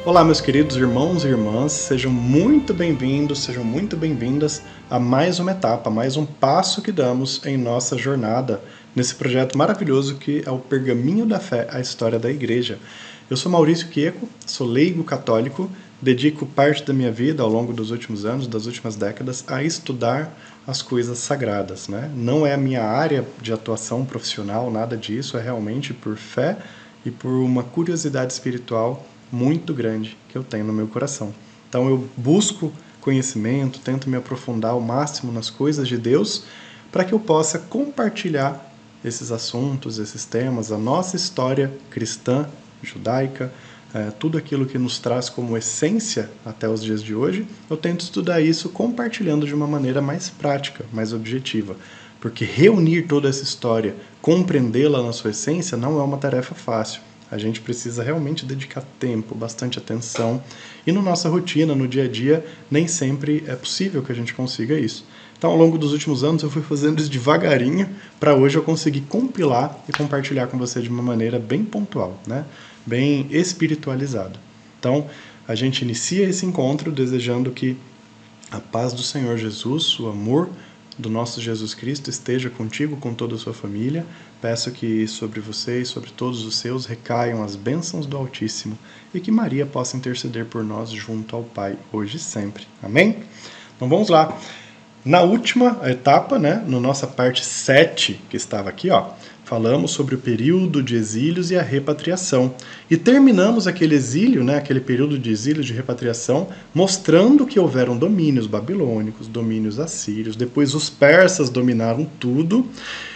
Olá, meus queridos irmãos e irmãs, sejam muito bem-vindos, sejam muito bem-vindas a mais uma etapa, mais um passo que damos em nossa jornada nesse projeto maravilhoso que é o Pergaminho da Fé, a História da Igreja. Eu sou Maurício Quieco, sou leigo católico, dedico parte da minha vida ao longo dos últimos anos, das últimas décadas, a estudar as coisas sagradas, né? Não é a minha área de atuação profissional, nada disso, é realmente por fé e por uma curiosidade espiritual muito grande que eu tenho no meu coração. Então eu busco conhecimento, tento me aprofundar ao máximo nas coisas de Deus para que eu possa compartilhar esses assuntos, esses temas, a nossa história cristã, judaica, tudo aquilo que nos traz como essência até os dias de hoje, eu tento estudar isso compartilhando de uma maneira mais prática, mais objetiva. Porque reunir toda essa história, compreendê-la na sua essência, não é uma tarefa fácil. A gente precisa realmente dedicar tempo, bastante atenção. E na nossa rotina, no dia a dia, nem sempre é possível que a gente consiga isso. Então, ao longo dos últimos anos, eu fui fazendo isso devagarinho para hoje eu conseguir compilar e compartilhar com você de uma maneira bem pontual, né? Bem espiritualizada. Então, a gente inicia esse encontro desejando que a paz do Senhor Jesus, o amor do nosso Jesus Cristo esteja contigo, com toda a sua família. Peço que sobre você e sobre todos os seus recaiam as bênçãos do Altíssimo e que Maria possa interceder por nós junto ao Pai, hoje e sempre. Amém? Então vamos lá. Na última etapa, né, na nossa parte 7, que estava aqui, falamos sobre o período de exílios e a repatriação. E terminamos aquele exílio, né, aquele período de exílio e de repatriação, mostrando que houveram domínios babilônicos, domínios assírios, depois os persas dominaram tudo,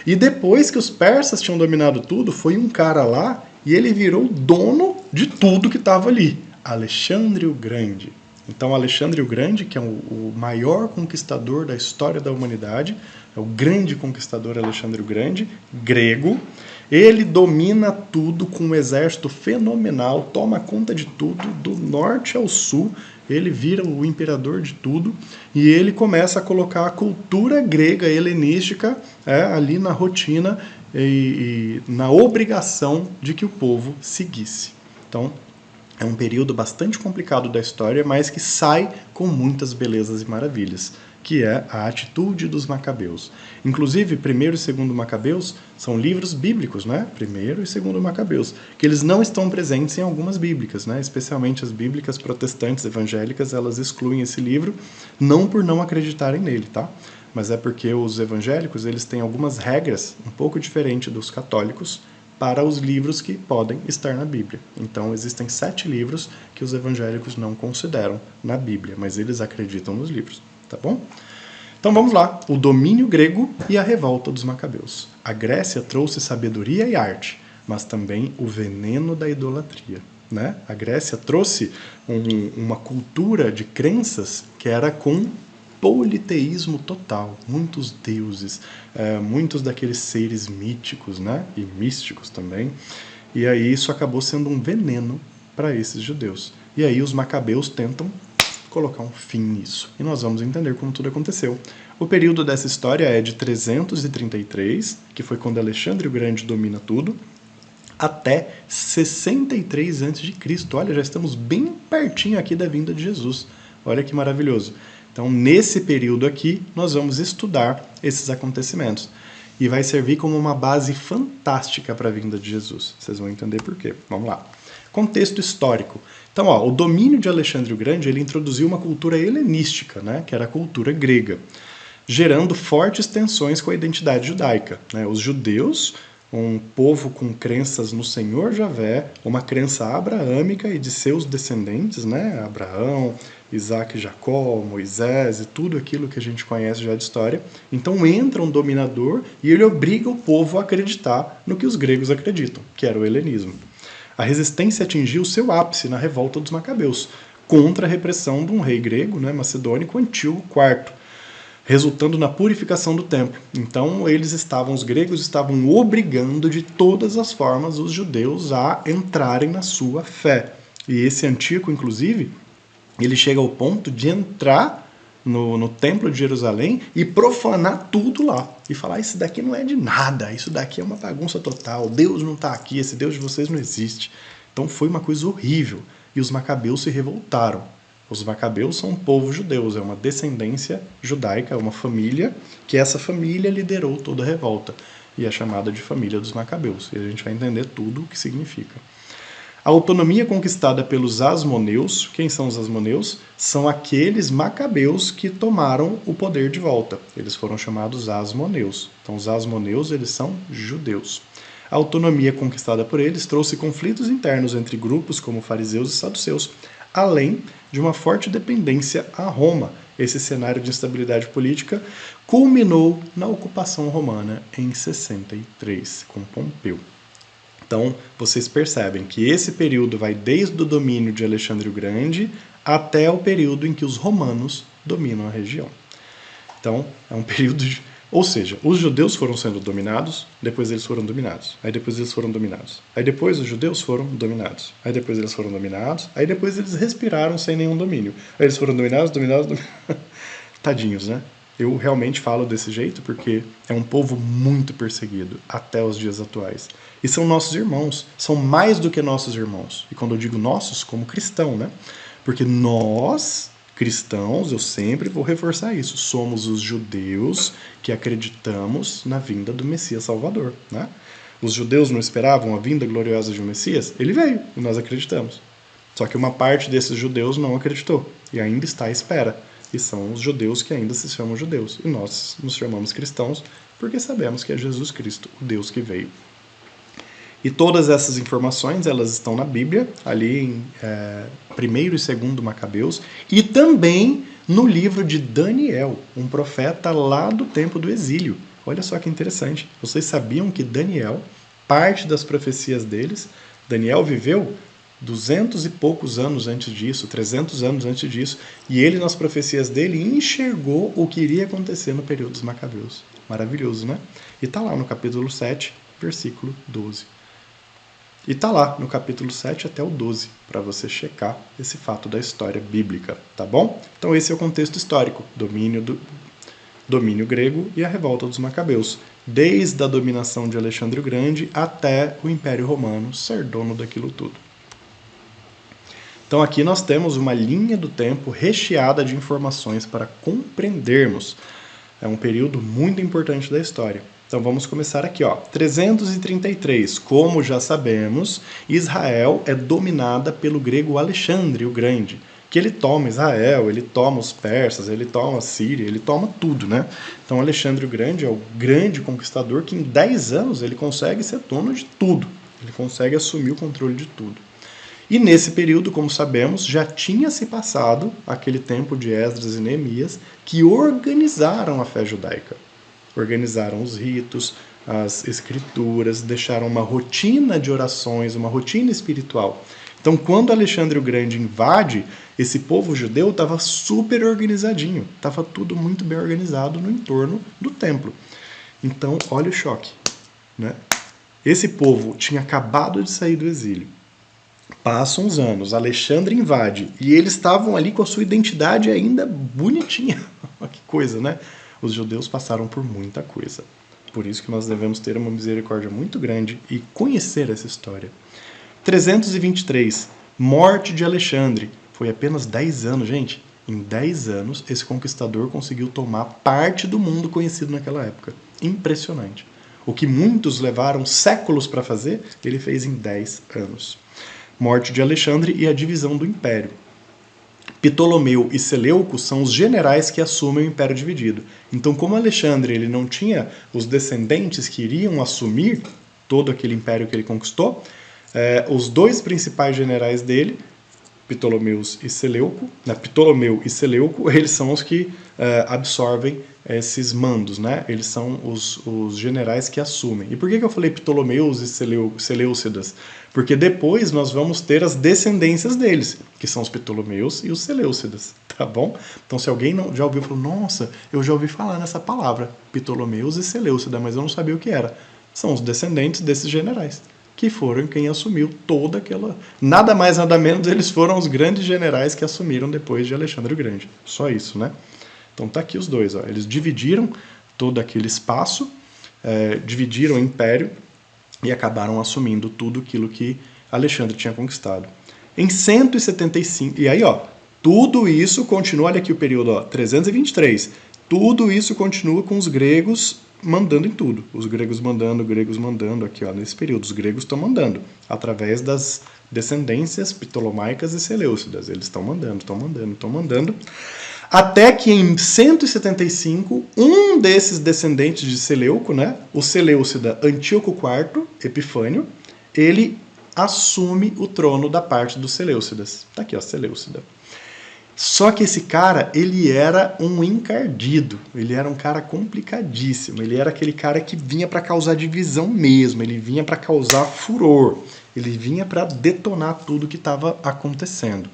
e depois que os persas tinham dominado tudo, foi um cara lá e ele virou dono de tudo que estava ali, Alexandre o Grande. Então, Alexandre o Grande, que é o maior conquistador da história da humanidade, é o grande conquistador Alexandre o Grande, grego, ele domina tudo com um exército fenomenal, toma conta de tudo, do norte ao sul, ele vira o imperador de tudo, e ele começa a colocar a cultura grega helenística ali na rotina e na obrigação de que o povo seguisse. Então, é um período bastante complicado da história, mas que sai com muitas belezas e maravilhas, que é a atitude dos Macabeus. Inclusive, 1º e 2º Macabeus são livros bíblicos, né? 1º e 2º Macabeus, que eles não estão presentes em algumas bíblicas, né? Especialmente as bíblicas protestantes evangélicas, elas excluem esse livro, não por não acreditarem nele, tá? Mas é porque os evangélicos, eles têm algumas regras um pouco diferentes dos católicos, para os livros que podem estar na Bíblia. Então, existem 7 livros que os evangélicos não consideram na Bíblia, mas eles acreditam nos livros, tá bom? Então vamos lá, o domínio grego e a revolta dos Macabeus. A Grécia trouxe sabedoria e arte, mas também o veneno da idolatria, né? A Grécia trouxe uma cultura de crenças que era com politeísmo total, muitos deuses, muitos daqueles seres míticos, né, e místicos também, e aí isso acabou sendo um veneno para esses judeus. E aí os macabeus tentam colocar um fim nisso, e nós vamos entender como tudo aconteceu. O período dessa história é de 333, que foi quando Alexandre o Grande domina tudo, até 63 a.C. Olha, já estamos bem pertinho aqui da vinda de Jesus. Olha que maravilhoso. Então, nesse período aqui, nós vamos estudar esses acontecimentos. E vai servir como uma base fantástica para a vinda de Jesus. Vocês vão entender por quê. Vamos lá. Contexto histórico. Então, o domínio de Alexandre o Grande, ele introduziu uma cultura helenística, né, que era a cultura grega, gerando fortes tensões com a identidade judaica, né? Os judeus, um povo com crenças no Senhor Javé, uma crença abraâmica e de seus descendentes, né? Abraão, Isaac, Jacó, Moisés e tudo aquilo que a gente conhece já de história. Então entra um dominador e ele obriga o povo a acreditar no que os gregos acreditam, que era o helenismo. A resistência atingiu seu ápice na revolta dos Macabeus, contra a repressão de um rei grego, né, macedônico, Antíoco IV, resultando na purificação do templo. Então os gregos estavam obrigando de todas as formas os judeus a entrarem na sua fé. E esse Antíoco, inclusive, ele chega ao ponto de entrar no templo de Jerusalém e profanar tudo lá. E falar, isso daqui não é de nada, isso daqui é uma bagunça total, Deus não está aqui, esse Deus de vocês não existe. Então foi uma coisa horrível. e os macabeus se revoltaram. Os macabeus são um povo judeu, é uma descendência judaica, é uma família, que essa família liderou toda a revolta, e é chamada de família dos macabeus, e a gente vai entender tudo o que significa. A autonomia conquistada pelos asmoneus, quem são os asmoneus? São aqueles macabeus que tomaram o poder de volta. Eles foram chamados asmoneus. Então os asmoneus, eles são judeus. A autonomia conquistada por eles trouxe conflitos internos entre grupos como fariseus e saduceus, além de uma forte dependência a Roma. Esse cenário de instabilidade política culminou na ocupação romana em 63, com Pompeu. Então, vocês percebem que esse período vai desde o domínio de Alexandre o Grande até o período em que os romanos dominam a região. Então, é um período de... Ou seja, os judeus foram sendo dominados, depois eles foram dominados, aí depois eles foram dominados, aí depois os judeus foram dominados, aí depois eles foram dominados, aí depois eles respiraram sem nenhum domínio. Aí eles foram dominados. Tadinhos, né? Eu realmente falo desse jeito porque é um povo muito perseguido até os dias atuais. E são nossos irmãos, são mais do que nossos irmãos. E quando eu digo nossos, como cristão, né? Porque nós, cristãos, eu sempre vou reforçar isso, somos os judeus que acreditamos na vinda do Messias Salvador, né? Os judeus não esperavam a vinda gloriosa de um Messias? Ele veio, e nós acreditamos. Só que uma parte desses judeus não acreditou, e ainda está à espera. E são os judeus que ainda se chamam judeus. E nós nos chamamos cristãos porque sabemos que é Jesus Cristo, o Deus que veio. E todas essas informações, elas estão na Bíblia, ali em 1º e 2º Macabeus, e também no livro de Daniel, um profeta lá do tempo do exílio. Olha só que interessante. Vocês sabiam que Daniel, parte das profecias deles, Daniel viveu 200 e poucos anos antes disso, 300 anos antes disso, e ele, nas profecias dele, enxergou o que iria acontecer no período dos Macabeus. Maravilhoso, né? E está lá no capítulo 7, versículo 12. E está lá no capítulo 7 até o 12, para você checar esse fato da história bíblica, tá bom? Então esse é o contexto histórico, domínio grego e a revolta dos Macabeus, desde a dominação de Alexandre o Grande até o Império Romano ser dono daquilo tudo. Então aqui nós temos uma linha do tempo recheada de informações para compreendermos. É um período muito importante da história. Então vamos começar aqui, ó. 333. Como já sabemos, Israel é dominada pelo grego Alexandre o Grande, que ele toma Israel, ele toma os persas, ele toma a Síria, ele toma tudo, né? Então Alexandre o Grande é o grande conquistador que em 10 anos ele consegue ser dono de tudo. Ele consegue assumir o controle de tudo. E nesse período, como sabemos, já tinha se passado aquele tempo de Esdras e Neemias que organizaram a fé judaica. Organizaram os ritos, as escrituras, deixaram uma rotina de orações, uma rotina espiritual. Então, quando Alexandre o Grande invade, esse povo judeu estava super organizadinho, estava tudo muito bem organizado no entorno do templo. Então, olha o choque, né? Esse povo tinha acabado de sair do exílio. Passam uns anos, Alexandre invade, e eles estavam ali com a sua identidade ainda bonitinha. Que coisa, né? Os judeus passaram por muita coisa. Por isso que nós devemos ter uma misericórdia muito grande e conhecer essa história. 323, morte de Alexandre. Foi apenas 10 anos, gente. Em 10 anos, esse conquistador conseguiu tomar parte do mundo conhecido naquela época. Impressionante. O que muitos levaram séculos para fazer, ele fez em 10 anos. Morte de Alexandre e a divisão do império. Ptolomeu e Seleuco são os generais que assumem o império dividido. Então, como Alexandre ele não tinha os descendentes que iriam assumir todo aquele império que ele conquistou, os dois principais generais dele, Ptolomeu e Seleuco, eles são os que absorvem esses mandos, né? Eles são os generais que assumem. E por que eu falei Ptolomeus e Seleucidas? Porque depois nós vamos ter as descendências deles, que são os Ptolomeus e os Seleucidas, tá bom? Então se alguém não já ouviu, falou, nossa, eu já ouvi falar nessa palavra, Ptolomeus e Seleucida, mas eu não sabia o que era. São os descendentes desses generais, que foram quem assumiu toda aquela... Nada mais, nada menos, eles foram os grandes generais que assumiram depois de Alexandre o Grande. Só isso, né? Então tá aqui os dois, ó. Eles dividiram todo aquele espaço, dividiram o império e acabaram assumindo tudo aquilo que Alexandre tinha conquistado. Em 175, e aí ó, tudo isso continua, olha aqui o período, ó, 323, tudo isso continua com os gregos mandando em tudo. Os gregos mandando aqui, ó, nesse período. Os gregos estão mandando, através das descendências ptolomaicas e seleucidas. Eles estão mandando. Até que em 175, um desses descendentes de Seleuco, né, o seleucida Antíoco IV Epifânio, ele assume o trono da parte dos seleucidas. Tá aqui, ó, Seleucida. Só que esse cara, ele era um encardido, ele era um cara complicadíssimo, ele era aquele cara que vinha para causar divisão mesmo, ele vinha para causar furor, ele vinha para detonar tudo que estava acontecendo.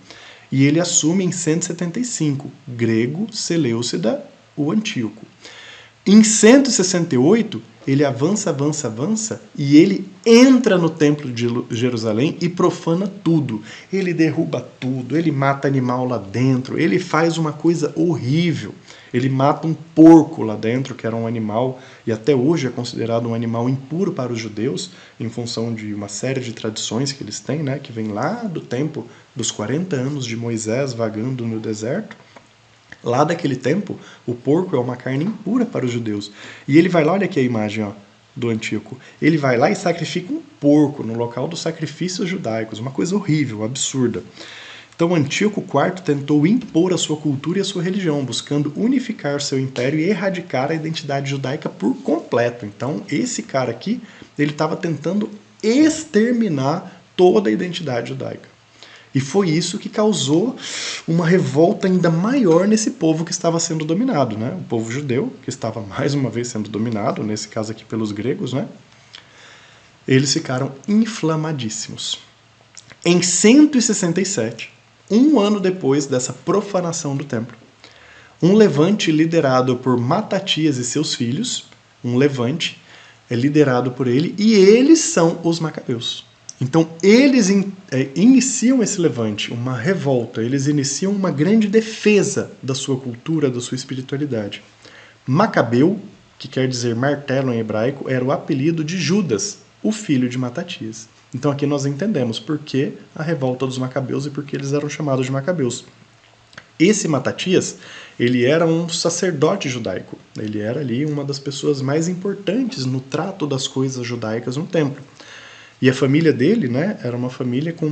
E ele assume em 175, grego, Seleucida, o Antíoco. Em 168, ele avança, e ele entra no templo de Jerusalém e profana tudo. Ele derruba tudo, ele mata animal lá dentro, ele faz uma coisa horrível. Ele mata um porco lá dentro, que era um animal, e até hoje é considerado um animal impuro para os judeus, em função de uma série de tradições que eles têm, né, que vem lá do tempo dos 40 anos de Moisés vagando no deserto. Lá daquele tempo, o porco é uma carne impura para os judeus. E ele vai lá, olha aqui a imagem, ó, do Antíoco. Ele vai lá e sacrifica um porco no local dos sacrifícios judaicos. Uma coisa horrível, absurda. Então Antíoco IV tentou impor a sua cultura e a sua religião, buscando unificar seu império e erradicar a identidade judaica por completo. Então esse cara aqui, ele estava tentando exterminar toda a identidade judaica. E foi isso que causou uma revolta ainda maior nesse povo que estava sendo dominado, né? O povo judeu, que estava mais uma vez sendo dominado, nesse caso aqui pelos gregos, né? Eles ficaram inflamadíssimos. Em 167, um ano depois dessa profanação do templo, um levante liderado por Matatias e seus filhos, um levante é liderado por ele, e eles são os macabeus. Então, eles iniciam esse levante, uma revolta, eles iniciam uma grande defesa da sua cultura, da sua espiritualidade. Macabeu, que quer dizer martelo em hebraico, era o apelido de Judas, o filho de Matatias. Então, aqui nós entendemos por que a revolta dos macabeus e por que eles eram chamados de macabeus. Esse Matatias, ele era um sacerdote judaico. Ele era ali uma das pessoas mais importantes no trato das coisas judaicas no templo. E a família dele, né, era uma família com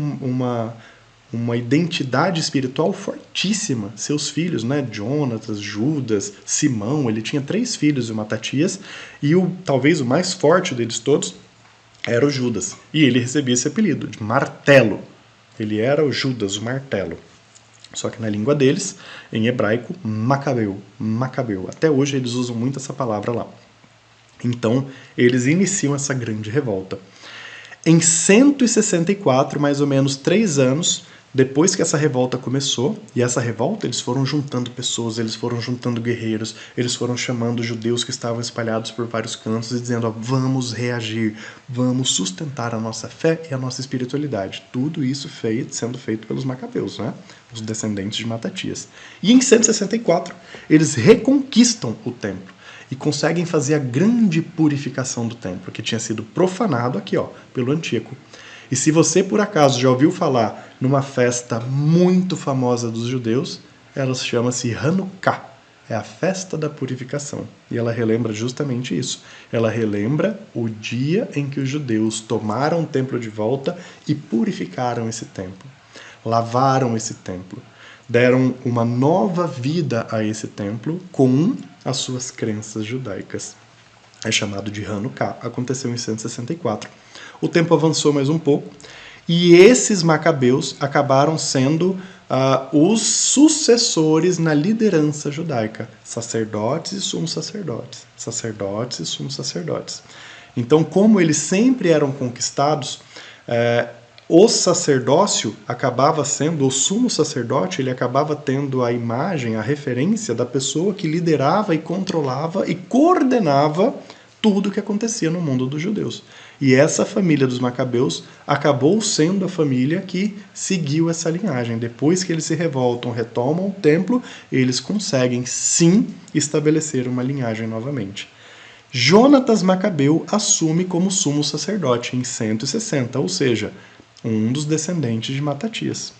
uma identidade espiritual fortíssima. Seus filhos, né, Jonatas, Judas, Simão, ele tinha 3 filhos, o Matatias, e talvez o mais forte deles todos era o Judas. E ele recebia esse apelido de martelo. Ele era o Judas, o martelo. Só que na língua deles, em hebraico, macabeu, macabeu. Até hoje eles usam muito essa palavra lá. Então, eles iniciam essa grande revolta. Em 164, mais ou menos 3 anos depois que essa revolta começou, e essa revolta eles foram juntando pessoas, eles foram juntando guerreiros, eles foram chamando judeus que estavam espalhados por vários cantos e dizendo, ó, vamos reagir, vamos sustentar a nossa fé e a nossa espiritualidade. Tudo isso sendo feito pelos macabeus, né? Os descendentes de Matatias. E em 164, eles reconquistam o templo e conseguem fazer a grande purificação do templo, que tinha sido profanado aqui, ó, pelo Antíoco. E se você, por acaso, já ouviu falar numa festa muito famosa dos judeus, ela chama-se Hanukkah, é a festa da purificação. E ela relembra justamente isso. Ela relembra o dia em que os judeus tomaram o templo de volta e purificaram esse templo. Lavaram esse templo. Deram uma nova vida a esse templo com as suas crenças judaicas. É chamado de Hanukkah. Aconteceu em 164. O tempo avançou mais um pouco e esses macabeus acabaram sendo os sucessores na liderança judaica. Sacerdotes e sumos sacerdotes. Sacerdotes e sumos sacerdotes. Então, como eles sempre eram conquistados, o sacerdócio acabava sendo, o sumo sacerdote, ele acabava tendo a imagem, a referência da pessoa que liderava e controlava e coordenava tudo o que acontecia no mundo dos judeus. E essa família dos macabeus acabou sendo a família que seguiu essa linhagem. Depois que eles se revoltam, retomam o templo, eles conseguem sim estabelecer uma linhagem novamente. Jonatas Macabeu assume como sumo sacerdote em 160, ou seja, um dos descendentes de Matatias.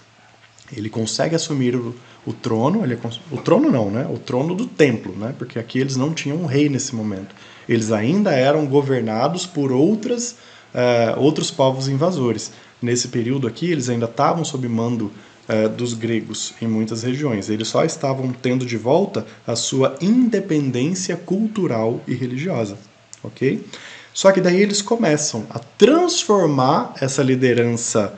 Ele consegue assumir o trono, o trono não, né? O trono do templo, né? Porque aqui eles não tinham um rei nesse momento. Eles ainda eram governados por outros povos invasores. Nesse período aqui, eles ainda estavam sob mando dos gregos em muitas regiões. Eles só estavam tendo de volta a sua independência cultural e religiosa, ok? Só que daí eles começam a transformar essa liderança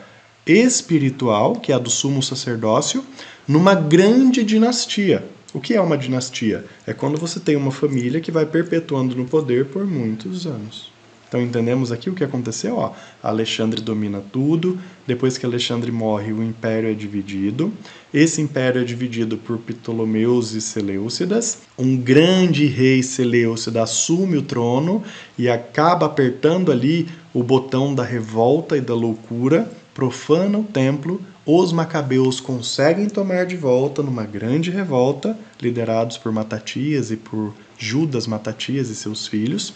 espiritual, que é a do sumo sacerdócio, numa grande dinastia. O que é uma dinastia? É quando você tem uma família que vai perpetuando no poder por muitos anos. Então entendemos aqui o que aconteceu, ó. Alexandre domina tudo, depois que Alexandre morre, o império é dividido. Esse império é dividido por Ptolomeus e Seleucidas. Um grande rei Seleucida assume o trono e acaba apertando ali o botão da revolta e da loucura, profana o templo. Os macabeus conseguem tomar de volta numa grande revolta, liderados por Matatias e por Judas Matatias e seus filhos,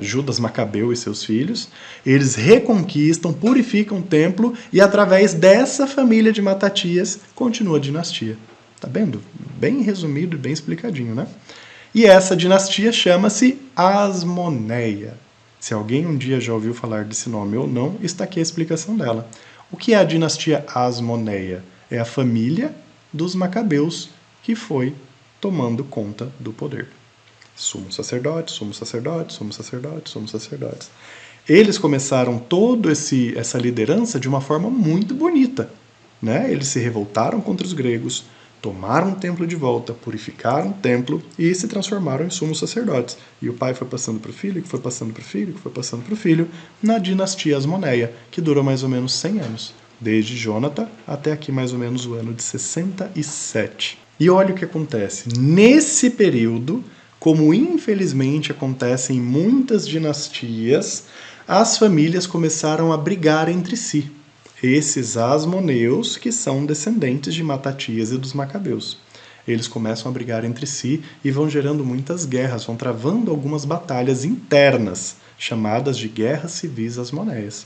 Judas Macabeu e seus filhos. Eles reconquistam, purificam o templo e através dessa família de Matatias continua a dinastia. Tá vendo? Bem resumido e bem explicadinho, né? E essa dinastia chama-se Asmoneia. Se alguém um dia já ouviu falar desse nome ou não, está aqui a explicação dela. O que é a dinastia Asmoneia? É a família dos macabeus que foi tomando conta do poder. Sumo sacerdote, sumo sacerdote, sumo sacerdote, sumo sacerdotes. Eles começaram toda essa liderança de uma forma muito bonita, né? Eles se revoltaram contra os gregos, tomaram o templo de volta, purificaram o templo e se transformaram em sumos sacerdotes. E o pai foi passando para o filho, que foi passando para o filho, que foi passando para o filho, na dinastia Asmoneia, que durou mais ou menos 100 anos, desde Jonatan até aqui mais ou menos o ano de 67. E olha o que acontece. Nesse período, como infelizmente acontece em muitas dinastias, as famílias começaram a brigar entre si. Esses asmoneus, que são descendentes de Matatias e dos macabeus. Eles começam a brigar entre si e vão gerando muitas guerras, vão travando algumas batalhas internas, chamadas de guerras civis asmoneias.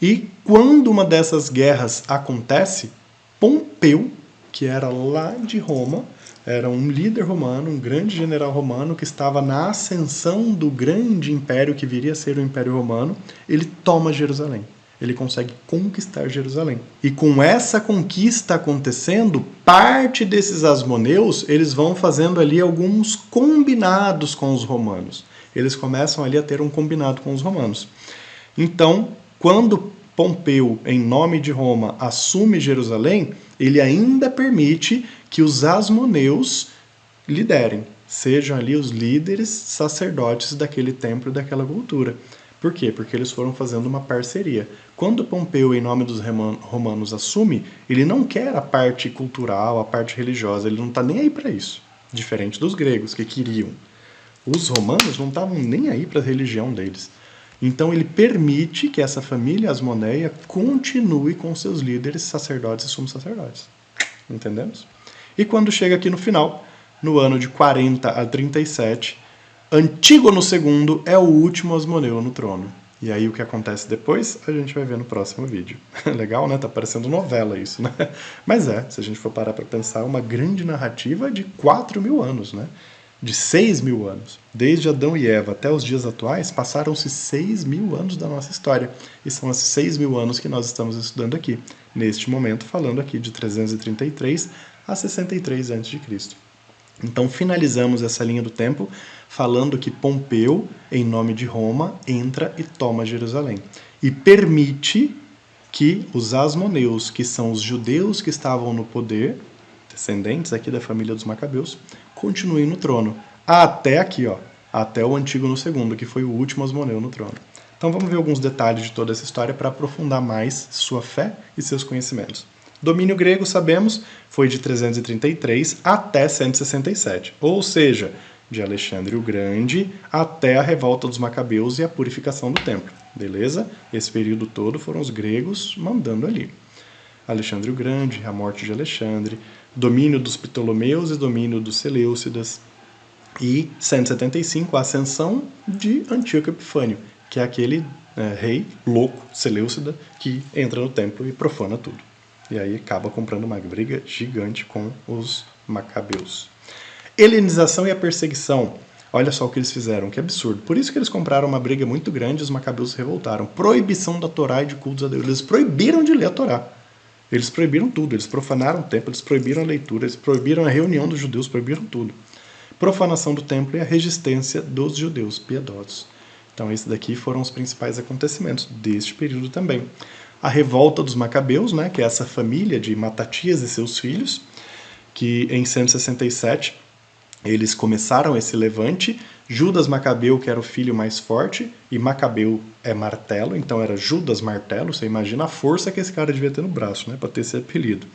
E quando uma dessas guerras acontece, Pompeu, que era lá de Roma, era um líder romano, um grande general romano que estava na ascensão do grande império que viria a ser o Império Romano, ele toma Jerusalém. Ele consegue conquistar Jerusalém. E com essa conquista acontecendo, parte desses asmoneus, eles vão fazendo ali alguns combinados com os romanos. Eles começam ali a ter um combinado com os romanos. Então, quando Pompeu, em nome de Roma, assume Jerusalém, ele ainda permite que os asmoneus liderem, sejam ali os líderes sacerdotes daquele templo e daquela cultura. Por quê? Porque eles foram fazendo uma parceria. Quando Pompeu, em nome dos romanos, assume, ele não quer a parte cultural, a parte religiosa, ele não está nem aí para isso. Diferente dos gregos, que queriam. Os romanos não estavam nem aí para a religião deles. Então ele permite que essa família asmoneia continue com seus líderes sacerdotes e sumos sacerdotes. Entendemos? E quando chega aqui no final, no ano de 40 a 37, Antígono II é o último asmoneu no trono. E aí o que acontece depois, a gente vai ver no próximo vídeo. Legal, né? Tá parecendo novela isso, né? Mas se a gente for parar para pensar, é uma grande narrativa de 4.000 anos, né? De 6.000 anos. Desde Adão e Eva até os dias atuais, passaram-se 6.000 anos da nossa história. E são esses 6.000 anos que nós estamos estudando aqui. Neste momento, falando aqui de 333 a 63 a.C. Então finalizamos essa linha do tempo falando que Pompeu, em nome de Roma, entra e toma Jerusalém. E permite que os asmoneus, que são os judeus que estavam no poder, descendentes aqui da família dos macabeus, continuem no trono. Até aqui, até o Antígono II, que foi o último asmoneu no trono. Então vamos ver alguns detalhes de toda essa história para aprofundar mais sua fé e seus conhecimentos. Domínio grego, sabemos, foi de 333 até 167, ou seja, de Alexandre o Grande até a revolta dos macabeus e a purificação do templo, beleza? Esse período todo foram os gregos mandando ali. Alexandre o Grande, a morte de Alexandre, domínio dos Ptolomeus e domínio dos Seleucidas, e 175, a ascensão de Antíoco Epifânio, que é aquele rei louco, Seleucida, que entra no templo e profana tudo. E aí acaba comprando uma briga gigante com os macabeus. Helenização e a perseguição. Olha só o que eles fizeram, que absurdo. Por isso que eles compraram uma briga muito grande e os macabeus se revoltaram. Proibição da Torá e de cultos a Deus. Eles proibiram de ler a Torá. Eles proibiram tudo. Eles profanaram o templo, eles proibiram a leitura, eles proibiram a reunião dos judeus, proibiram tudo. Profanação do templo e a resistência dos judeus piedosos. Então esses daqui foram os principais acontecimentos deste período também. A revolta dos macabeus, né, que é essa família de Matatias e seus filhos, que em 167 eles começaram esse levante. Judas Macabeu, que era o filho mais forte, e Macabeu é martelo, então era Judas Martelo. Você imagina a força que esse cara devia ter no braço, né, para ter esse apelido.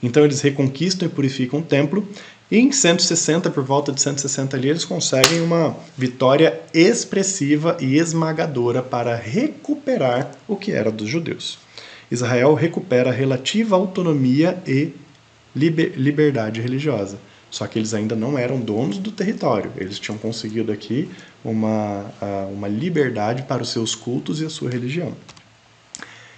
Então eles reconquistam e purificam o templo, e em 160, por volta de 160 ali, eles conseguem uma vitória expressiva e esmagadora para recuperar o que era dos judeus. Israel recupera a relativa autonomia e liberdade religiosa. Só que eles ainda não eram donos do território. Eles tinham conseguido aqui uma liberdade para os seus cultos e a sua religião.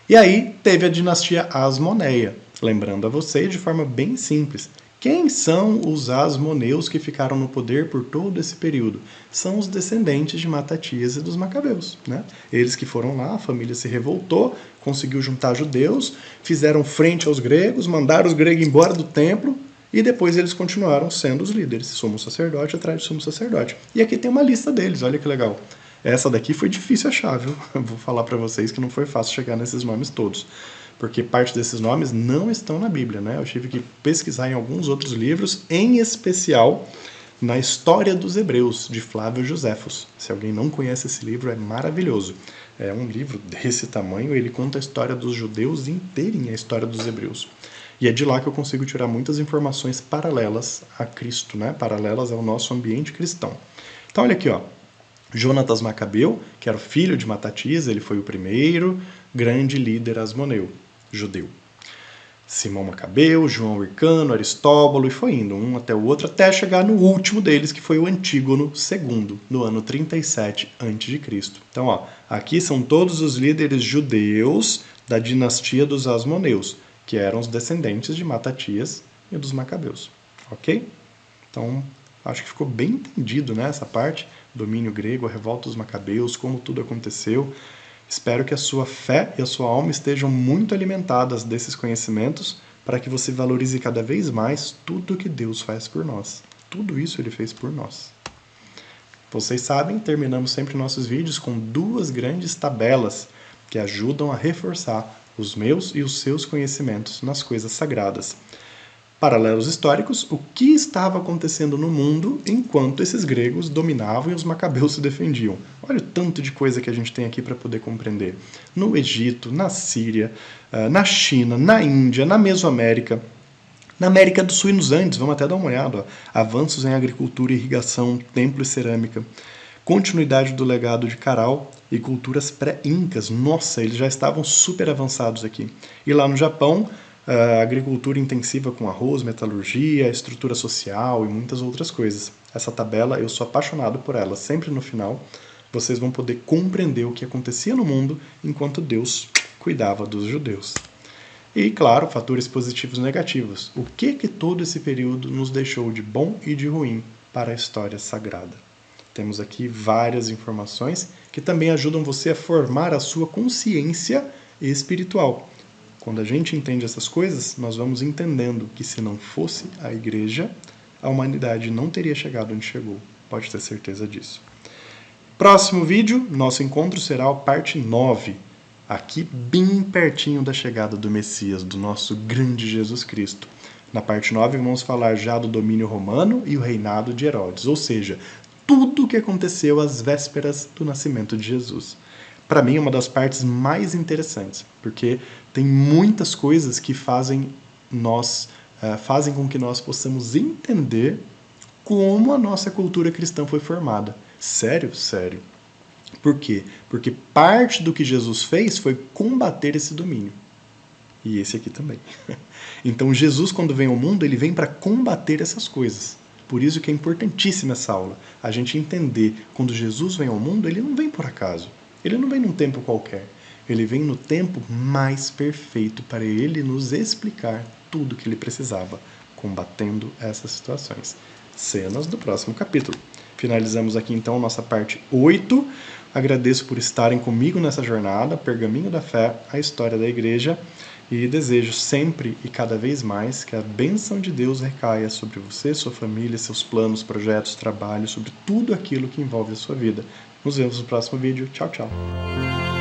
E aí teve a dinastia Asmoneia. Lembrando a vocês de forma bem simples. Quem são os asmoneus que ficaram no poder por todo esse período? São os descendentes de Matatias e dos Macabeus, né? Eles que foram lá, a família se revoltou, conseguiu juntar judeus, fizeram frente aos gregos, mandaram os gregos embora do templo, e depois eles continuaram sendo os líderes, sumo sacerdote atrás de sumo sacerdote. E aqui tem uma lista deles, olha que legal. Essa daqui foi difícil achar, viu? Eu vou falar para vocês que não foi fácil chegar nesses nomes todos, porque parte desses nomes não estão na Bíblia, né? Eu tive que pesquisar em alguns outros livros, em especial na História dos Hebreus, de Flávio Joséfos. Se alguém não conhece esse livro, é maravilhoso. É um livro desse tamanho, ele conta a história dos judeus inteirinha, a história dos hebreus. E é de lá que eu consigo tirar muitas informações paralelas a Cristo, né? Paralelas ao nosso ambiente cristão. Então olha aqui, ó. Jonatas Macabeu, que era o filho de Matatias, ele foi o primeiro grande líder asmoneu, judeu. Simão Macabeu, João Hircano, Aristóbulo, e foi indo um até o outro, até chegar no último deles, que foi o Antígono II, no ano 37 a.C. Então, ó, aqui são todos os líderes judeus da dinastia dos asmoneus, que eram os descendentes de Matatias e dos Macabeus, ok? Então, acho que ficou bem entendido, né, essa parte, domínio grego, a revolta dos Macabeus, como tudo aconteceu. Espero que a sua fé e a sua alma estejam muito alimentadas desses conhecimentos para que você valorize cada vez mais tudo que Deus faz por nós. Tudo isso Ele fez por nós. Vocês sabem, terminamos sempre nossos vídeos com duas grandes tabelas que ajudam a reforçar os meus e os seus conhecimentos nas coisas sagradas. Paralelos históricos, o que estava acontecendo no mundo enquanto esses gregos dominavam e os macabeus se defendiam. Olha o tanto de coisa que a gente tem aqui para poder compreender. No Egito, na Síria, na China, na Índia, na Mesoamérica, na América do Sul e nos Andes, vamos até dar uma olhada. Ó. Avanços em agricultura e irrigação, templo e cerâmica. Continuidade do legado de Caral e culturas pré-incas. Nossa, eles já estavam super avançados aqui. E lá no Japão, agricultura intensiva com arroz, metalurgia, estrutura social e muitas outras coisas. Essa tabela, eu sou apaixonado por ela. Sempre no final, vocês vão poder compreender o que acontecia no mundo enquanto Deus cuidava dos judeus. E, claro, fatores positivos e negativos. O que todo esse período nos deixou de bom e de ruim para a história sagrada? Temos aqui várias informações que também ajudam você a formar a sua consciência espiritual. Quando a gente entende essas coisas, nós vamos entendendo que se não fosse a igreja, a humanidade não teria chegado onde chegou. Pode ter certeza disso. Próximo vídeo, nosso encontro será a parte 9. Aqui bem pertinho da chegada do Messias, do nosso grande Jesus Cristo. Na parte 9 vamos falar já do domínio romano e o reinado de Herodes, ou seja, tudo o que aconteceu às vésperas do nascimento de Jesus. Para mim é uma das partes mais interessantes, porque tem muitas coisas que fazem com que nós possamos entender como a nossa cultura cristã foi formada. Sério? Sério. Por quê? Porque parte do que Jesus fez foi combater esse domínio. E esse aqui também. Então Jesus, quando vem ao mundo, ele vem para combater essas coisas. Por isso que é importantíssima essa aula. A gente entender, quando Jesus vem ao mundo, ele não vem por acaso. Ele não vem num tempo qualquer. Ele vem no tempo mais perfeito para ele nos explicar tudo o que ele precisava, combatendo essas situações. Cenas do próximo capítulo. Finalizamos aqui então nossa parte 8. Agradeço por estarem comigo nessa jornada, Pergaminho da Fé, a história da igreja, e desejo sempre e cada vez mais que a bênção de Deus recaia sobre você, sua família, seus planos, projetos, trabalho, sobre tudo aquilo que envolve a sua vida. Nos vemos no próximo vídeo. Tchau, tchau.